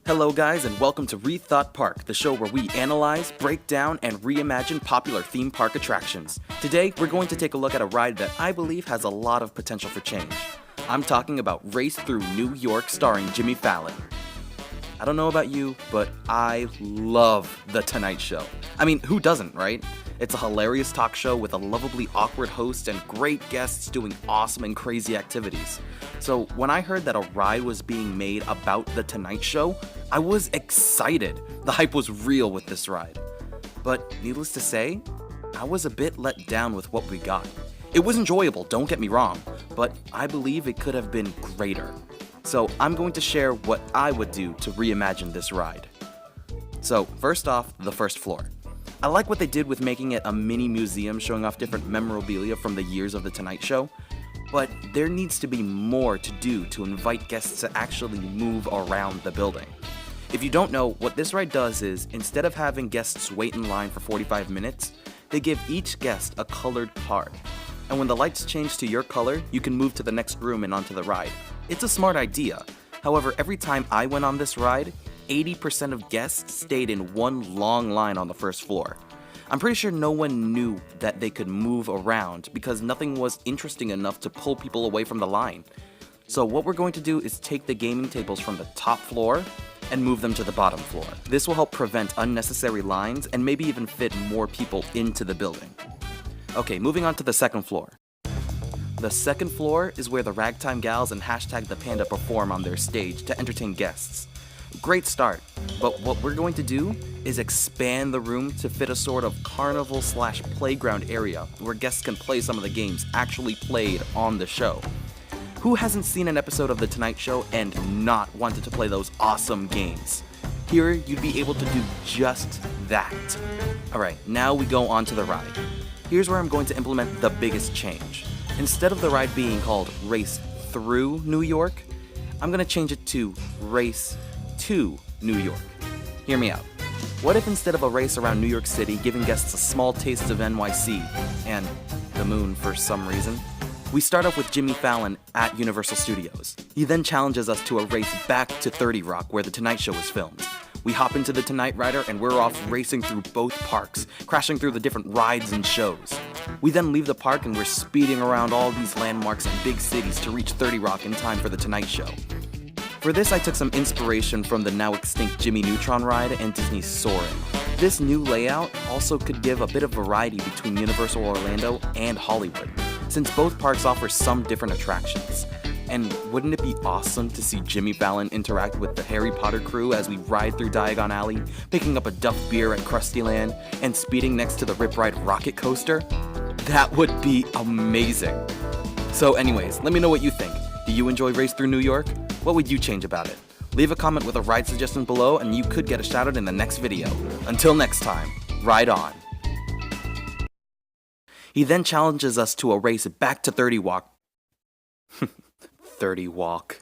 Hello guys and welcome to ReThought Park, the show where we analyze, break down, and reimagine popular theme park attractions. Today, we're going to take a look at a ride that I believe has a lot of potential for change. I'm talking about Race Through New York starring Jimmy Fallon. I don't know about you, but I love The Tonight Show. I mean, who doesn't, right? It's a hilarious talk show with a lovably awkward host and great guests doing awesome and crazy activities. So when I heard that a ride was being made about The Tonight Show, I was excited. The hype was real with this ride. But needless to say, I was a bit let down with what we got. It was enjoyable, don't get me wrong, but I believe it could have been greater. So I'm going to share what I would do to reimagine this ride. So first off, the first floor. I like what they did with making it a mini museum showing off different memorabilia from the years of The Tonight Show, but there needs to be more to do to invite guests to actually move around the building. If you don't know, what this ride does is, instead of having guests wait in line for 45 minutes, they give each guest a colored card. And when the lights change to your color, you can move to the next room and onto the ride. It's a smart idea. However, every time I went on this ride, 80% of guests stayed in one long line on the first floor. I'm pretty sure no one knew that they could move around because nothing was interesting enough to pull people away from the line. So what we're going to do is take the gaming tables from the top floor and move them to the bottom floor. This will help prevent unnecessary lines and maybe even fit more people into the building. Okay, moving on to the second floor. The second floor is where the Ragtime Gals and #ThePanda perform on their stage to entertain guests. Great start, but what we're going to do is expand the room to fit a sort of carnival/playground area where guests can play some of the games actually played on the show. Who hasn't seen an episode of The Tonight Show and not wanted to play those awesome games? Here, you'd be able to do just that. Alright, now we go on to the ride. Here's where I'm going to implement the biggest change. Instead of the ride being called Race Through New York, I'm going to change it to Race to New York. Hear me out. What if instead of a race around New York City giving guests a small taste of NYC and the moon for some reason, we start off with Jimmy Fallon at Universal Studios. He then challenges us to a race back to 30 Rock where The Tonight Show was filmed. We hop into the Tonight Rider and we're off racing through both parks, crashing through the different rides and shows. We then leave the park and we're speeding around all these landmarks and big cities to reach 30 Rock in time for The Tonight Show. For this, I took some inspiration from the now extinct Jimmy Neutron ride and Disney's Soarin'. This new layout also could give a bit of variety between Universal Orlando and Hollywood, since both parks offer some different attractions. And wouldn't it be awesome to see Jimmy Fallon interact with the Harry Potter crew as we ride through Diagon Alley, picking up a Duff beer at Krusty Land, and speeding next to the Rip Ride rocket coaster? That would be amazing. So anyways, let me know what you think. Do you enjoy Race Through New York? What would you change about it? Leave a comment with a ride suggestion below and you could get a shout out in the next video. Until next time, ride on. He then challenges us to a race back to 30 Walk. 30 Walk.